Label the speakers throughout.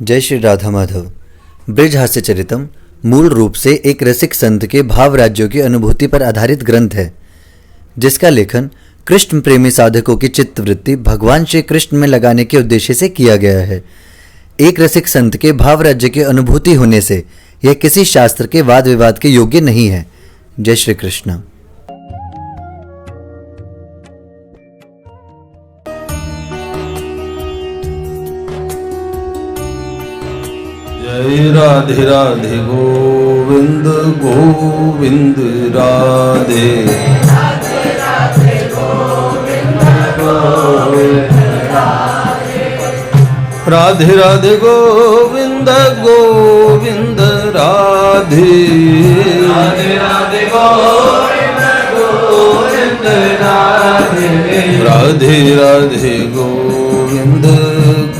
Speaker 1: जय श्री राधा माधव। ब्रज हास्य चरितम मूल रूप से एक रसिक संत के भाव राज्यों की अनुभूति पर आधारित ग्रंथ है, जिसका लेखन कृष्ण प्रेमी साधकों की चित्तवृत्ति भगवान श्री कृष्ण में लगाने के उद्देश्य से किया गया है। एक रसिक संत के भाव राज्य की अनुभूति होने से यह किसी शास्त्र के वाद विवाद के योग्य नहीं है। जय श्री कृष्ण।
Speaker 2: जय राधे राधे गोविंद गोविंद राधे राधे राधे गोविंद गोविंद राधे राधे गोविंद गोविंद राधे राधे राधे गोविंद गोविंद राधे राधे राधे गोविंद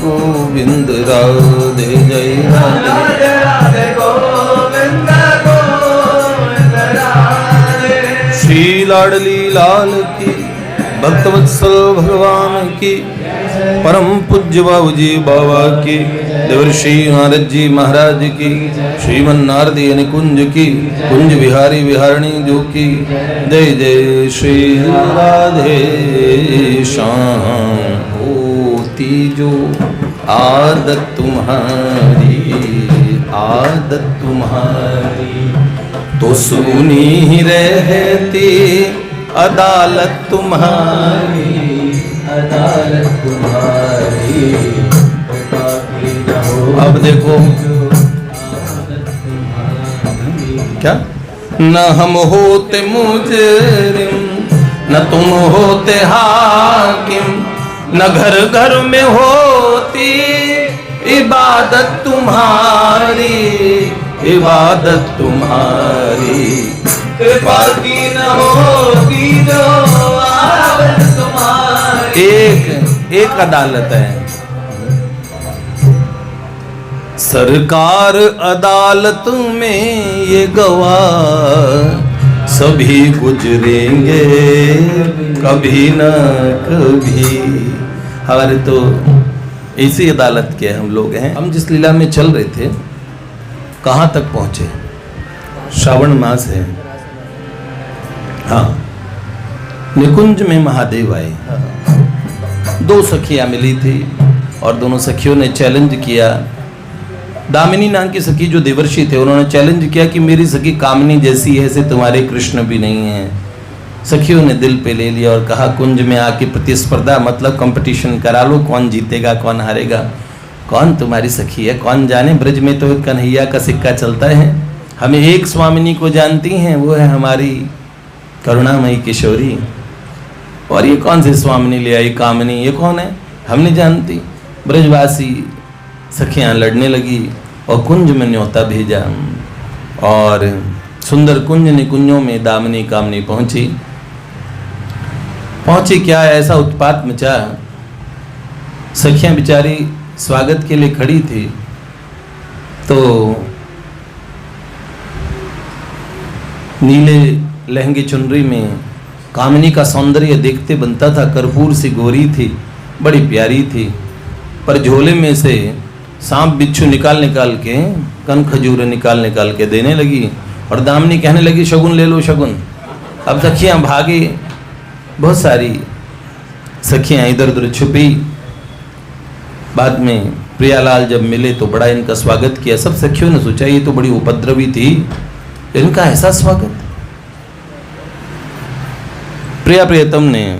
Speaker 2: गोविंद राधे जय राधे राधे गोविंद गोविंद राधे। श्री लाडली लाल की भक्तवत्सल भगवान की परम पूज्य बाबूजी बाबा की देवर्षि नारद जी महाराज की श्रीमन नारदी निकुंज की कुंज विहारी विहारणी जो की जय जय श्री राधे श्याम होती जो आदत तुम्हारी तो सुनी रहती अदालत तुम्हारी अब देखो क्या न हम होते मुजरिम न तुम होते हाकिम न घर घर में होती इबादत तुम्हारी कृपा की न होती जो आदत तुम्हारी। एक अदालत है, सरकार अदालत में ये गवाह सभी गुजरेंगे कभी न कभी। हमारे तो इसी अदालत के हम लोग हैं। हम जिस लीला में चल रहे थे कहाँ तक पहुँचे? श्रावण मास है। हाँ, निकुंज में महादेव आए। दो सखियाँ मिली थी और दोनों सखियों ने चैलेंज किया। दामिनी नाम की सखी जो देवर्षि थे उन्होंने चैलेंज किया कि मेरी सखी कामिनी जैसी है ऐसे तुम्हारे कृष्ण भी नहीं है। सखियों ने दिल पे ले लिया और कहा कुंज में आके प्रतिस्पर्धा मतलब कंपटीशन करा लो, कौन जीतेगा कौन हारेगा। कौन तुम्हारी सखी है कौन जाने, ब्रज में तो कन्हैया का सिक्का चलता है। हमें एक स्वामिनी को जानती हैं, वो है हमारी करुणामयी किशोरी। और ये कौन सी स्वामिनी ले आई कामिनी, ये कौन है हम नहीं जानती। ब्रजवासी सखियाँ लड़ने लगी और कुंज में न्योता भेजा और सुंदर कुंज निकुंजों में दामिनी कामिनी पहुंची। क्या ऐसा उत्पात मचा, सखियाँ बेचारी स्वागत के लिए खड़ी थी तो नीले लहंगे चुनरी में कामिनी का सौंदर्य देखते बनता था। कर्पूर सी गोरी थी, बड़ी प्यारी थी, पर झोले में से सांप बिच्छू निकाल के कन खजूर निकाल के देने लगी और दामिनी कहने लगी शगुन ले लो शगुन। अब सखियाँ भागे, बहुत सारी सखियाँ इधर उधर छुपी। बाद में प्रियालाल जब मिले तो बड़ा इनका स्वागत किया। सब सखियों ने सोचा ये तो बड़ी उपद्रवी थी, इनका ऐसा स्वागत। प्रियतम ने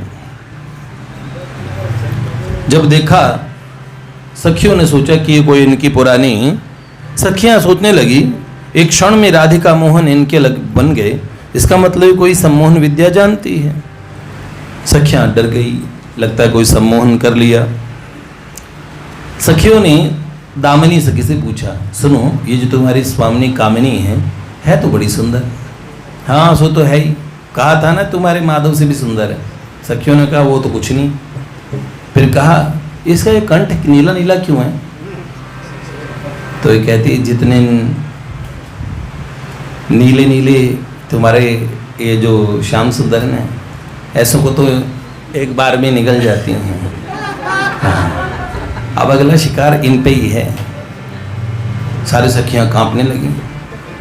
Speaker 2: जब देखा, सखियों ने सोचा कि ये कोई इनकी पुरानी, सखियां सोचने लगी एक क्षण में राधिका मोहन इनके बन गए, इसका मतलब कोई सम्मोहन विद्या जानती है। सखियां डर गई, लगता है कोई सम्मोहन कर लिया। सखियों ने दामिनी सखी से पूछा सुनो ये जो तुम्हारी स्वामिनी कामिनी है तो बड़ी सुंदर। हाँ सो तो है ही, कहा था ना तुम्हारे माधव से भी सुंदर है। सखियों ने कहा वो तो कुछ नहीं। फिर कहा इसका ये कंठ नीला नीला क्यों है? तो ये कहती जितने नीले नीले तुम्हारे ये जो श्याम सुंदर हैं ऐसों को तो एक बार में निकल जाती हैं। हाँ। अब अगला शिकार इन पे ही है। सारी सखियां कांपने लगी,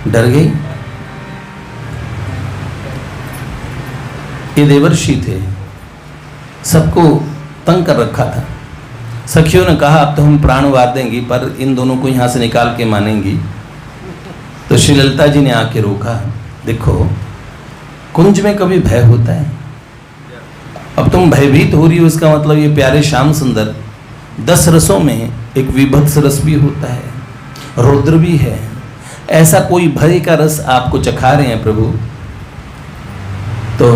Speaker 2: डर गई। ये देवर्षि थे, सबको तंग कर रखा था। सखियों ने कहा अब तो हम प्राण वार देंगी, पर इन दोनों को यहाँ से निकाल के मानेंगी। तो श्री ललिता जी ने आके रोका। देखो, कुंज में कभी भय होता है? अब तुम भयभीत हो रही हो, इसका मतलब ये प्यारे श्याम सुंदर 10 रसों में एक विभत्स रस भी होता है, रौद्र भी है। ऐसा कोई भय का रस आपको चखा रहे हैं प्रभु, तो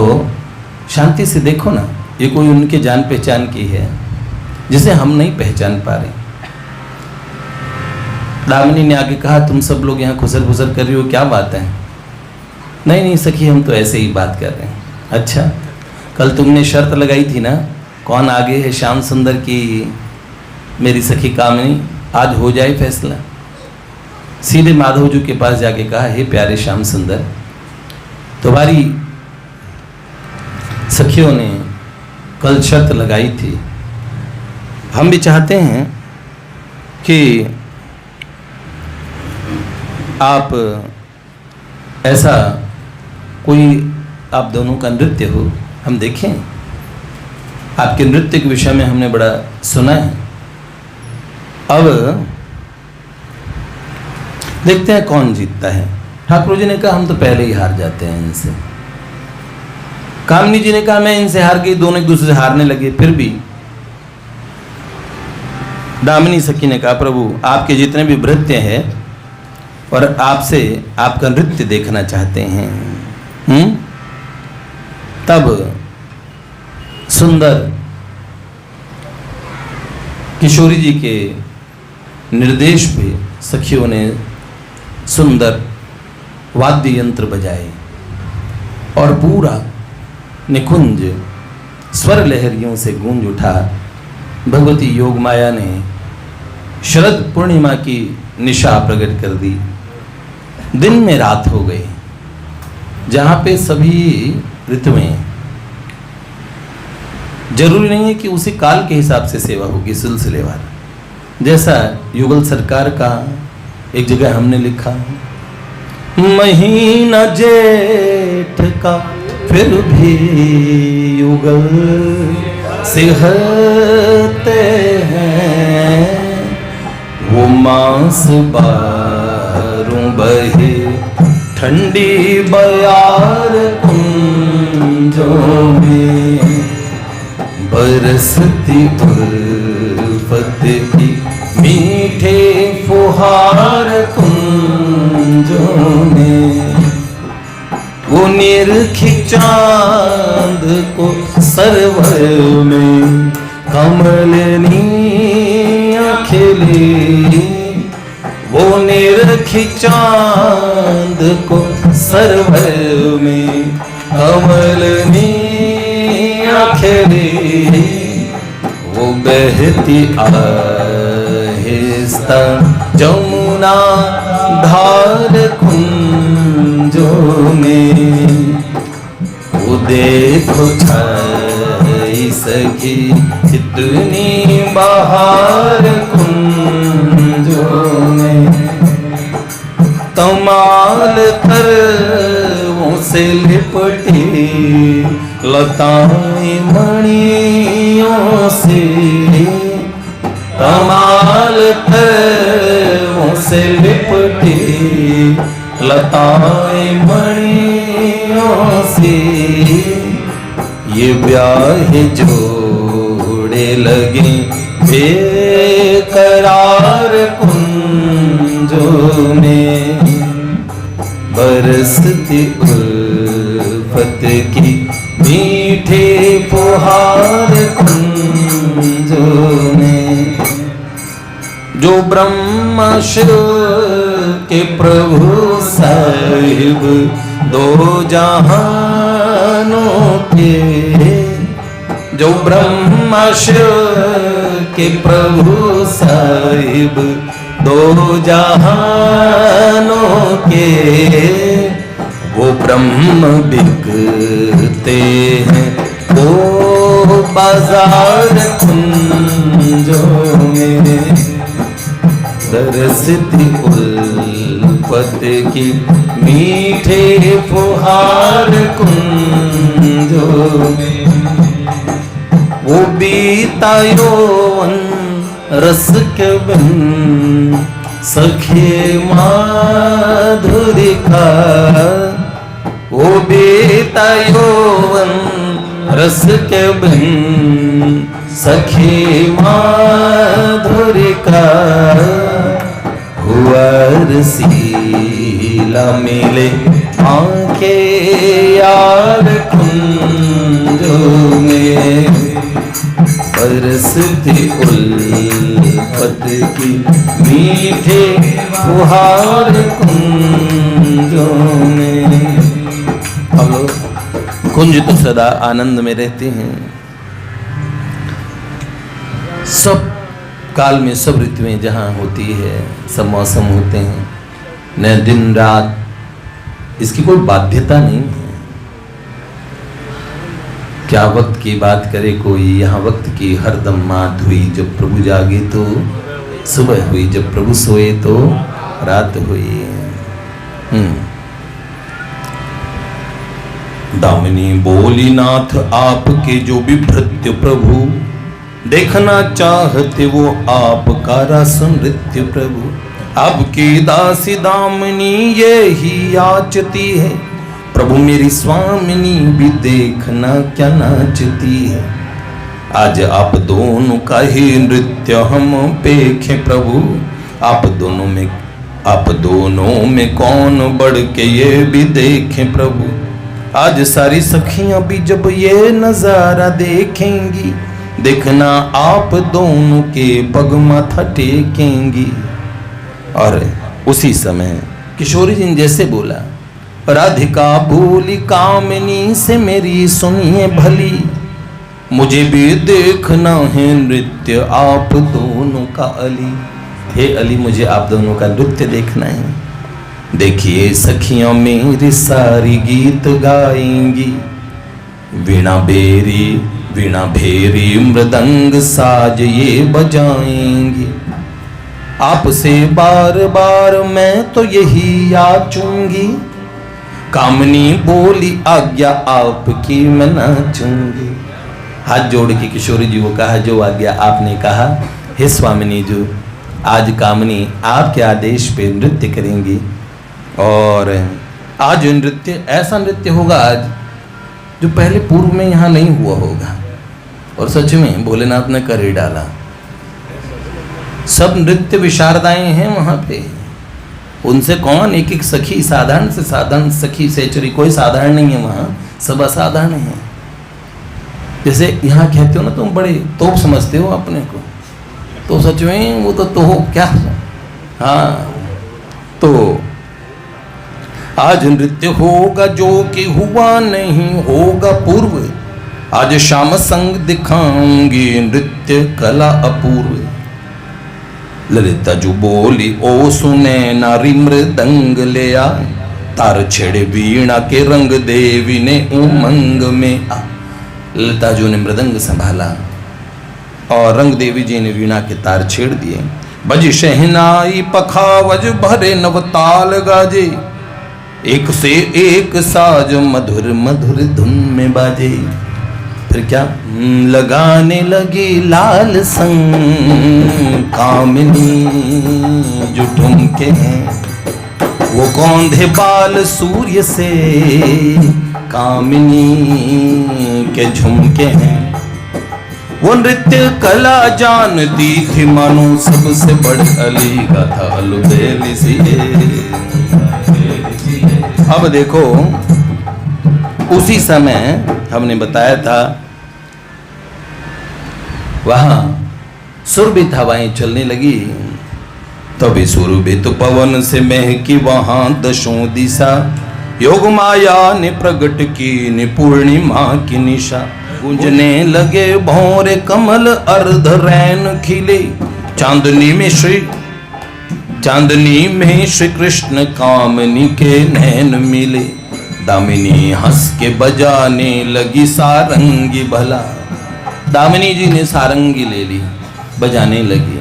Speaker 2: शांति से देखो ना, ये कोई उनके जान पहचान की है जिसे हम नहीं पहचान पा रहे। दामिनी ने आके कहा तुम सब लोग यहाँ खुसर खुसर कर रही हो, क्या बात है? नहीं नहीं सखी, हम तो ऐसे ही बात कर रहे हैं। अच्छा, कल तुमने शर्त लगाई थी ना, कौन आगे है श्याम सुंदर की मेरी सखी कामिनी, आज हो जाए फैसला। सीधे माधव जी के पास जाके कहा, हे प्यारे श्याम सुंदर, तुम्हारी सखियों ने कल शर्त लगाई थी, हम भी चाहते हैं कि आप ऐसा कोई आप दोनों का नृत्य हो, हम देखें। आपके नृत्य के विषय में हमने बड़ा सुना है, अब देखते हैं कौन जीतता है। ठाकुर जी ने कहा हम तो पहले ही हार जाते हैं इनसे। कामिनी जी ने कहा मैं इनसे हार गई, दोनों एक दूसरे से हारने लगे। फिर भी दामिनी सखी ने कहा प्रभु आपके जितने भी नृत्य हैं और आपसे आपका नृत्य देखना चाहते हैं। तब सुंदर किशोरी जी के निर्देश पे सखियों ने सुंदर वाद्य यंत्र बजाए और पूरा निकुंज स्वर लहरियों से गूंज उठा। भगवती योग माया ने शरद पूर्णिमा की निशा प्रकट कर दी। दिन में रात हो गई, जहां पे सभी ऋतुएं, जरूरी नहीं है कि उसी काल के हिसाब से सेवा होगी, सिलसिलेवार। जैसा युगल सरकार का एक जगह हमने लिखा, महीना जेठ का फिर भी युगल सिहरते हैं, वो मास बारों बहे ठंडी बयार कुंजों में, बरसती उल्फत की मीठे फुहार कुंजों में, वो निरखी चांद को सरवर में कमलनी खिली, वो निरखी चांद को सरवर में कमलनी खिली, वो बहती आहिस्ता जमुना धार कुंजों में, वो देखो छाई सखी कितनी बहार कुंजों में, तमाल तरवों से लिपटी लताएं मणियों से, तमाल तरवों से लिपटी लताएं मणियों से, ये ब्याह जोड़े लगे बेकरार कुंजों में, बरसती उल्फत की मीठे फुहार कुंजों में, जो ब्रह्मा शिव के प्रभु साहिब दो जहानों के, जो ब्रह्मा शिव के प्रभु साहिब दो जहानों के, वो ब्रह्म बिकते हैं वो बाजार कुंजों में, सरस्वती उल्पत की मीठे फुहार कुंजों में, वो बीता यौवन रस के बिन सखे माधुरी का, वो बीता यौवन रस के बिन सखी माधुरी का, हुआ रसीला मिले आंके यार कुंजों में, बरसती उल्फत की मीठे फुहार कुंजों में। हम लोग कुंज तो सदा आनंद में रहते हैं, सब काल में सब ऋतुएं जहाँ होती है, सब मौसम होते हैं, न दिन रात, इसकी कोई बाध्यता नहीं है। क्या वक्त की बात करे कोई, यहाँ वक्त की हरदम मात हुई, जब प्रभु जागे तो सुबह हुई, जब प्रभु सोए तो रात हुई। दामिनी बोली नाथ आपके जो भी भृत्य प्रभु, देखना चाहते वो आपका रस नृत्य प्रभु, आपकी दासी दामिनी ये ही याचती है, प्रभु मेरी स्वामिनी भी देखना क्या नाचती है। आज आप दोनों का ही नृत्य हम देखें प्रभु, आप दोनों में कौन बढ़ के ये भी देखें प्रभु। आज सारी सखियां भी जब ये नजारा देखेंगी, देखना आप दोनों के पग माथा टेकेंगी। और उसी समय किशोरी जी ने जैसे बोला, राधिका बोली कामिनी से मेरी सुनिए भली, मुझे भी देखना है नृत्य आप दोनों का अली। हे अली, मुझे आप दोनों का नृत्य देखना है। देखिए सखियां मेरी सारी गीत गाएंगी, वीणा भेरी मृदंग साज ये बजाएंगी। आपसे बार बार मैं तो यही याचूंगी, कामनी बोली आज्ञा आपकी मैं नाचूंगी। हाथ जोड़ के किशोरी जी को कहा, जो आज्ञा आपने कहा हे स्वामिनी जी, आज कामनी आपके आदेश पे नृत्य करेंगी। और आज नृत्य ऐसा नृत्य होगा आज जो पहले पूर्व में यहाँ नहीं हुआ होगा। और सच में भोलेनाथ ने कर ही डाला। सब नृत्य विशारदाएं हैं वहां पे, उनसे कौन एक एक सखी, साधारण से साधारण सखी सेचरी, कोई साधारण नहीं है वहां, सब असाधारण है। जैसे यहाँ कहते हो ना, तुम बड़े तोप समझते हो अपने को, तो सच में वो तो हो क्या। हाँ, तो आज नृत्य होगा जो कि हुआ नहीं होगा पूर्व, आज शाम संग दिखाऊंगी नृत्य कला अपूर्व। ललिता जो बोली ओ सुने नारी मृदंग ले आ, तार छेड़े वीणा के रंग देवी ने उमंग में आ। ललिता जो ने मृदंग संभाला और रंग देवी जी ने वीणा के तार छेड़ दिए। बज शहनाई पखावज भरे नवताल गाजे, एक से एक साज मधुर मधुर धुन में बाजे। फिर क्या, लगाने लगी लाल संग कामिनी जो ठुमके हैं, वो कौंधे बाल सूर्य से कामिनी के झुमके हैं। वो नृत्य कला जानती थी मानो सबसे बड़ी अली गाथा अलबेली सी। अब देखो, उसी समय हमने बताया था वहां सुरभित हवाएं चलने लगी, तभी सुरभित पवन से महकी वहां दशों दिशा, योग माया ने प्रकट की ने पूर्णिमा की निशा। गूंजने लगे भौरे कमल अर्ध रैन खिले, चांदनी में श्री कृष्ण कामनी के नैन मिले। दामिनी हंस के बजाने लगी सारंगी भला, दामिनी जी ने सारंगी ले ली, बजाने लगी।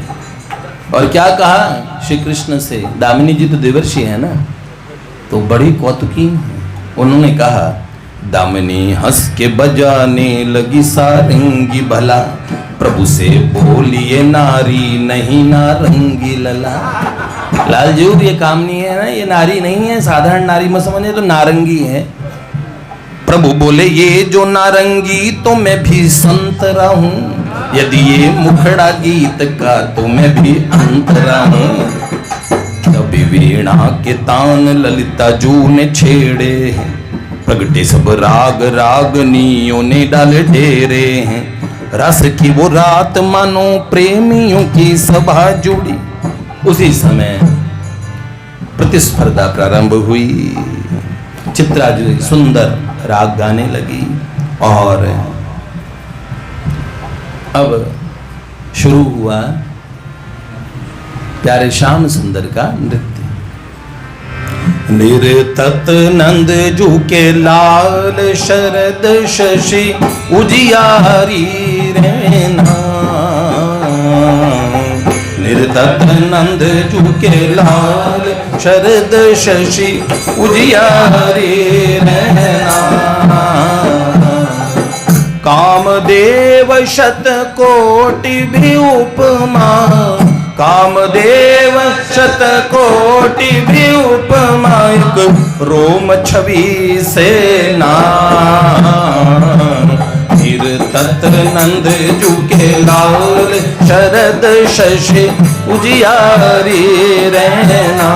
Speaker 2: और क्या कहा श्री कृष्ण से? दामिनी जी तो देवर्षि है ना, तो बड़ी कौतुकी है। उन्होंने कहा, दामिनी हंस के बजाने लगी सारंगी, भला प्रभु से बोलिए नारी नहीं नारंगी लला। लाल जी ये कामनी है ना, ये नारी नहीं है, साधारण नारी मत समझे, तो नारंगी है। प्रभु बोले, ये जो नारंगी तो मैं भी संतरा हूं, यदि ये मुखड़ा गीत का तो मैं भी अंतरा हूं। तभी वीणा के तान ललिता जू ने छेड़े हैं, प्रगटे सब राग रागनियों ने डाले डेरे हैं। रस की वो रात मानो प्रेमियों की सभा जुड़ी, उसी समय प्रतिस्पर्धा प्रारंभ हुई। चित्रा जी सुंदर राग गाने लगी और अब शुरू हुआ प्यारे श्याम सुंदर का नृत्य। निरतत नंद जू के लाल शरद शशि उजियारी रहना, निरतत नंद जू के लाल शरद शशि उजियारी रहना। कामदेव शतकोटि भी उपमा, कामदेव शतकोटि भी उपमा, एक रोम छवि से तत नंद जू के लाल शरद शशि उजियारी रहना,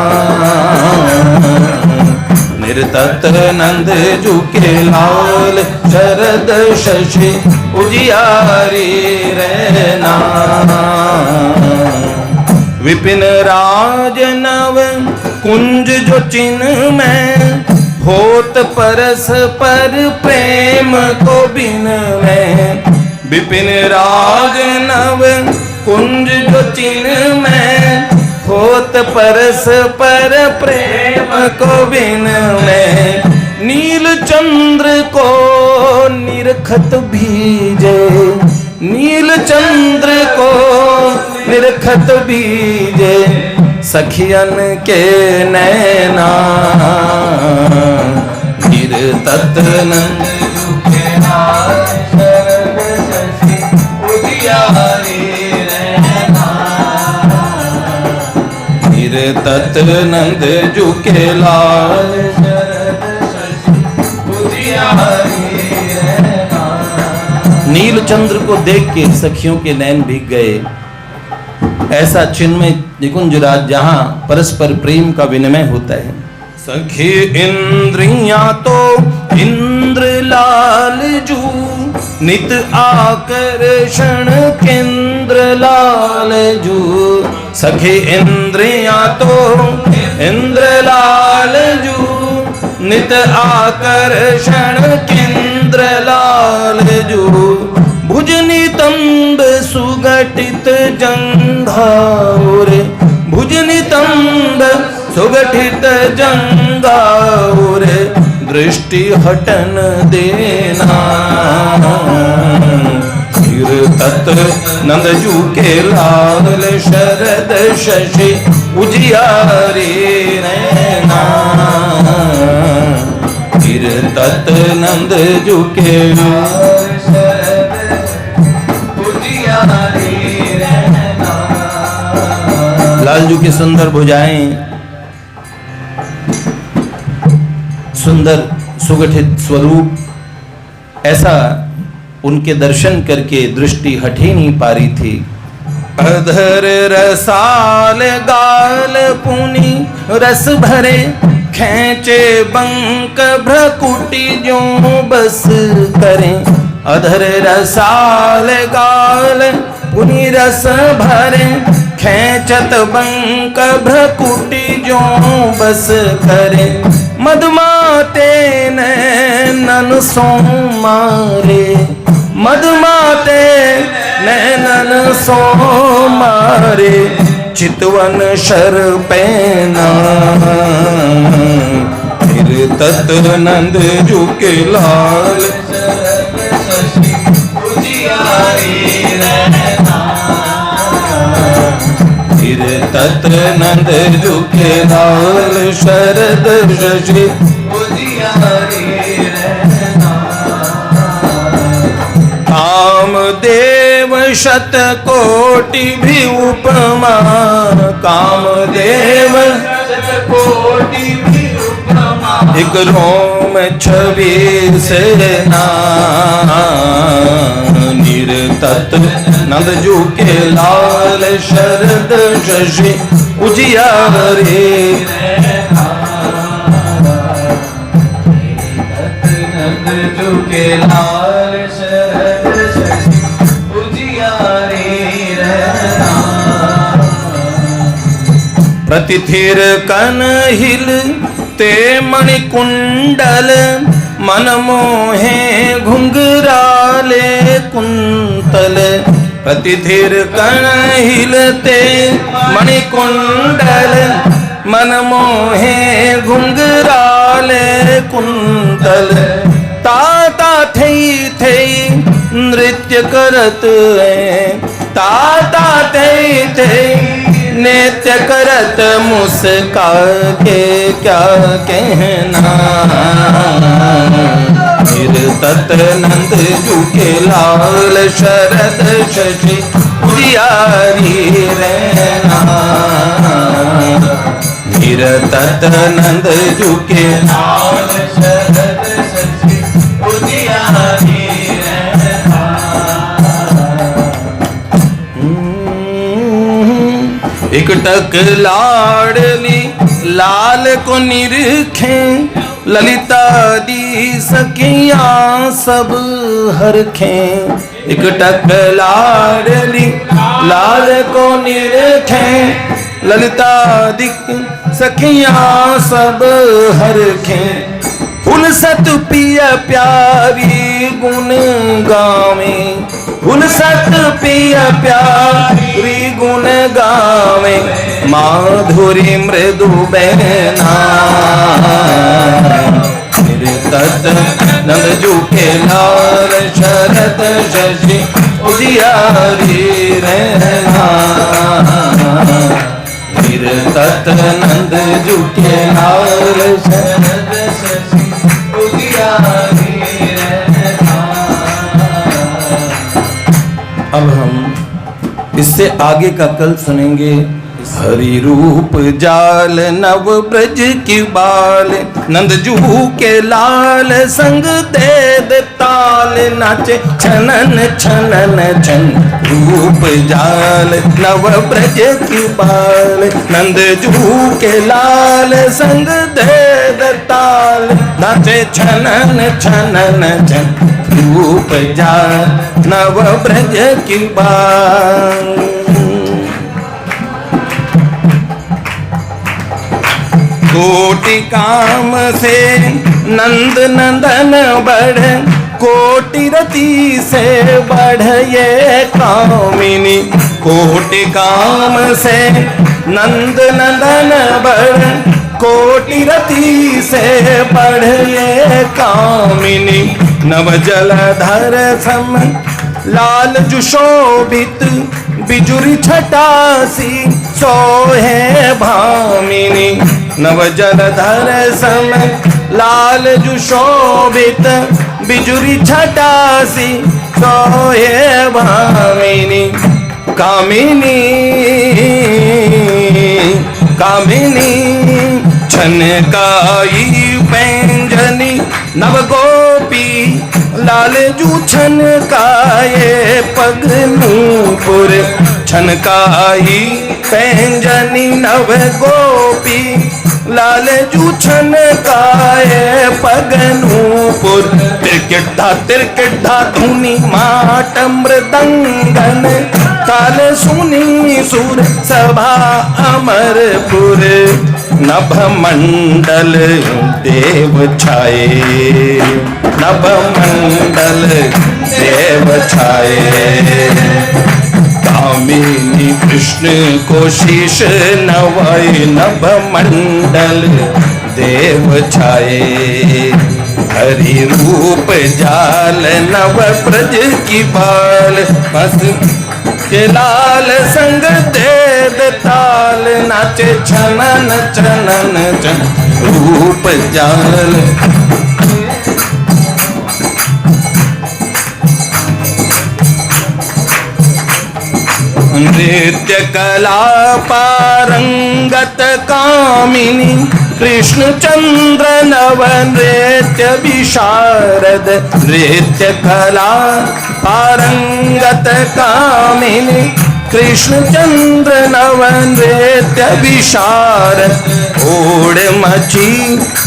Speaker 2: निरतत नंद जू के लाल शरद शशि उजियारी रहना। विपिन राज नव कुंज जो चिन्ह में, होत परस पर प्रेम को बिन में। विपिन राज नव कुंज जो चिन्ह में, होत परस पर प्रेम को बिन में। नील चंद्र को निरखत भीजे, नील चंद्र को निरखत भीजे, सखियन के नैना। निरतत नंद जू के लाल शरद शशि उजियारी रहना, निरतत नंद जू के लाल शरद शशि उजियारी रहना। नील चंद्र को देख के सखियों के नैन भीग गए। ऐसा चिन्मय निकुंज राज जहां परस्पर प्रेम का विनिमय होता है। सखी इंद्रियां तो इंद्र लाल जू, नित आकर्षण केंद्र लाल जू। सखी इंद्रियां तो इंद्र लाल जू, नित आकर्षण केंद्र लाल जू। भुजनी तंब सुगठित जंघाउर, भुजनी तंब सुगठित जंघाउर, दृष्टि हटन देना। निरतत नंद जू के लाल शरद शशि उजियारी रहना, निरतत नंद जू के लाल शरद उजियारी रहना। लालजू की सुंदर भुजाएं, सुंदर सुगठित स्वरूप, ऐसा उनके दर्शन करके दृष्टि हट ही नहीं पा रही थी। अधर रसाल गाल पुनी रस भरे, खेचे बंक भ्रकुटी जो बस करें। अधर रसाल गाल पुनी रस भरे, खेचत बंक भ्रकुटी जो बस करे। मधुमाते नैनन सो मारे, मधुमाते नैनन सो मारे, चितवन शर पैना। निरतत नंद जू के लाल शरद शशि उजियारी रहना, नीर तत नंद झुके लाल शरद शशि उजियारे रहना। कामदेव शत कोटि भी उपमा, कामदेव शत कोटि भी उपमा, एक रोम छवि से नीर तत नंद झुके लाल शरद शशि उजियारे रहना। नंद झुके लाल शरद शशि उजियारे रहना। प्रतिथिर कन हिल ते मणिकुंडल, मन मोहे घुंघराले कुंतल। प्रतिथिर कन हिलते मणिकुंडल, मन मोहे घुंघराले कुंतल। ताता थई थई नृत्य करत है, ताता थई थई नृत्य करत मुस्का के क्या कहना। नीर तत नंद झुके लाल शरद शशि उजियारी रहना। नीर तत नंद झुके लाल शरद शशि उजियारी रहना। एक टक लाडली लाल को निरखे, ललिता दी सखियां सब हरखें। एक टक लाडली लाल को निरखे, ललिता दी सखियां सब हरखें। फुलसत पिया प्यारी गुण गावे, फुलसत पिया प्यारी गुण गावे, माधुरी मृदु बहना। नीर तत नंद झुके लाल शरद शशि उजियारी रहना। नीर तत नंद झुके लाल शरद शशि उजियारी रहना। अब हम इससे आगे का कल सुनेंगे। हरि रूप जाल नव ब्रज की बाल, नंद जूहू के लाल संग दे दे ताल, नाचे छनन छनन छन। रूप जाल नव ब्रज की बाल, नंद जूहू के लाल संग दे दे ताल, नाचे छनन छनन छन। रूप जाल नव ब्रज की बाल। कोटि काम से नंद नंदन बढ़, कोटि रति से बढ़ ये कामिनी। कोटि काम से नंद नंदन बढ़, कोटि रति से बढ़ ये कामिनी। नव जलधर सम लाल जुशोभित, बिजुरी छटासी सोहे भामिनी। नव जलधर सम लाल जुशोभित, बिजुरी छटासी सोहे भामिनी। कामिनी कामिनी छनकाई पैंजनी, नव गोपी लाल जू छनकाए पग नूपुर। छनकाई पैंजनी नव गोपी लाल जू छनकाए पग नूपुर। तिरकिड्ढा धुनी माट मृदंगन, काल सुनी सुर सभा अमरपुर। नभ मंडल देव छाए, नभ मंडल देव छाए। कामिनी कृष्ण को शीश नवाए, नभ मंडल देव छाए। हरि रूप जाल नव ब्रज की बाल, बस के लाल संग दे वेद ताल नाचे छनन छनन छन रूप जाल। नृत्य कला पारंगत कामिनी कृष्ण चंद्र नव नृत्य विशारद। नृत्य कला पारंगत कामिनी कृष्ण चंद्र नव नृत्य विशारद। ओढ़ मची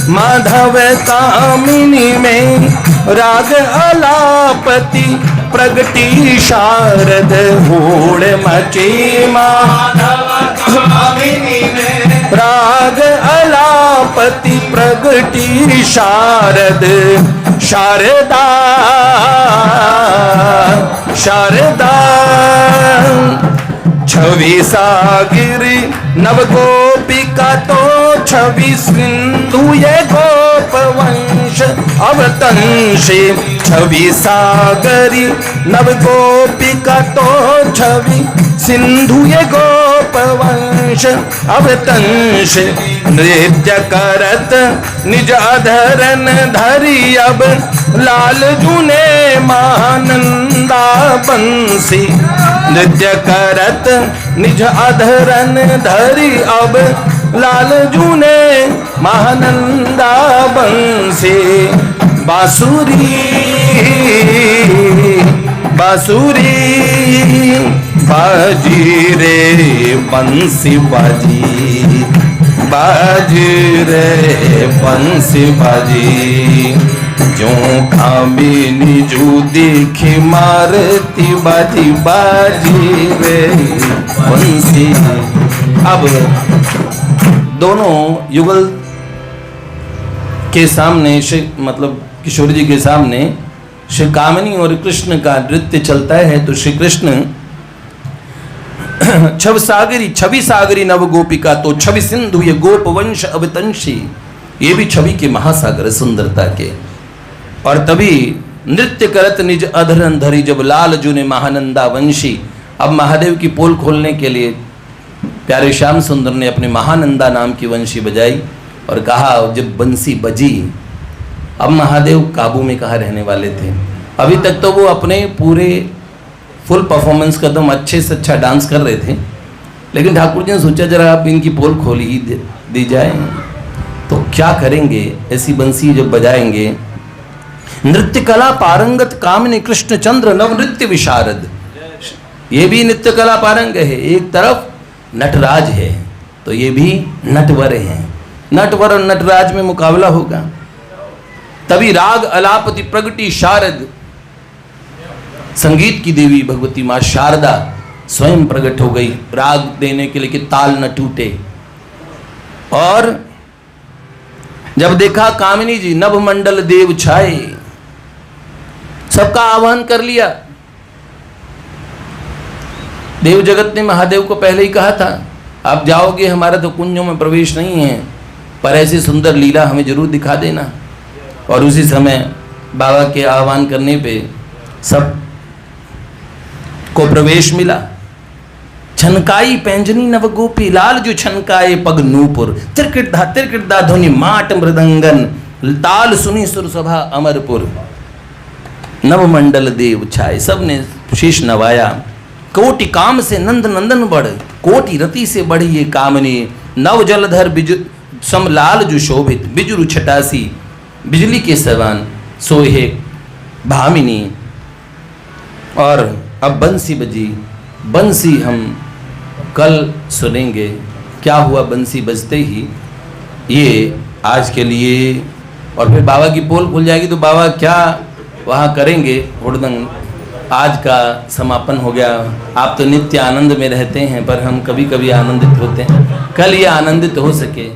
Speaker 2: माधव कामिनी में राग अलापति प्रगटी शारद। ओढ़ मची माधव कामिनी में राग अलापति प्रगटी शारद। शारदा शारदा छवि सागिरी नव गोपिका तो छवि सिंधु ये गोप वंश अवतंशी। छवि सागरी नव गोपिका तो छवि सिंधु ये गोप वंश अवतंश। नृत्य करत निज अधरन धरी अब लाल जूने महानंदा बंसी। नृत्य करत निज अधरन धरी अब लाल जूने महानंदा बंसी। बांसुरी बांसुरी बाजी रे बंसी बाजी। बाजी रे बंसी बाजी। जो कामिनी जो देखी मारती बाजी बाजी रे बंसी। अब दोनों युगल के सामने मतलब किशोर जी के सामने श्री कामिनी और कृष्ण का नृत्य चलता है। तो श्री कृष्ण छवि सागरी नव गोपिका तो छवि सिंधु ये गोप वंश अवतंशी। ये भी छवि के महासागर सुंदरता के। और तभी नृत्य करत निज अधरन धरी जब लाल जूने महानंदा वंशी। अब महादेव की पोल खोलने के लिए प्यारे श्याम सुंदर ने अपने महानंदा नाम की वंशी बजाई और कहा जब बंसी बजी अब महादेव काबू में कहाँ रहने वाले थे। अभी तक तो वो अपने पूरे फुल परफॉर्मेंस का एकदम अच्छे से अच्छा डांस कर रहे थे, लेकिन ठाकुर जी ने सोचा जरा आप इनकी पोल खोल ही दी जाए तो क्या करेंगे। ऐसी बंसी जब बजाएंगे। नृत्य कला पारंगत कामिनी कृष्ण चंद्र नव नृत्य विशारद। ये भी नृत्य कला पारंग है। एक तरफ नटराज है तो ये भी नटवर है। नटवर और नटराज में मुकाबला होगा। तभी राग अलापति प्रगटी शारद। संगीत की देवी भगवती मां शारदा स्वयं प्रकट हो गई राग देने के लिए कि ताल न टूटे। और जब देखा कामिनी जी नभ मंडल देव छाए, सबका आह्वान कर लिया। देव जगत ने महादेव को पहले ही कहा था आप जाओगे, हमारा तो कुंजों में प्रवेश नहीं है, पर ऐसी सुंदर लीला हमें जरूर दिखा देना। और उसी समय बाबा के आह्वान करने पे सब को प्रवेश मिला। छनकाई पैंजनी नवगोपी लाल जो छनकाए पग नूपुर। तिरकिट धा ध्वनि माट मृदंगन ताल सुनी सुर सभा अमरपुर। नव मंडल देव छाए। सब ने शीश नवाया। कोटि काम से नंद नंदन बढ़, कोटि रति से बढ़ी ये कामनी। नव जलधर सम लाल जो शोभित, बिजुरु छटासी बिजली के समान सोहे भामिनी। और अब बंसी बजी। बंसी हम कल सुनेंगे क्या हुआ बंसी बजते ही। ये आज के लिए। और फिर बाबा की पोल खुल जाएगी तो बाबा क्या वहाँ करेंगे हुड़दंग। आज का समापन हो गया। आप तो नित्य आनंद में रहते हैं, पर हम कभी कभी आनंदित होते हैं। कल ये आनंदित हो सके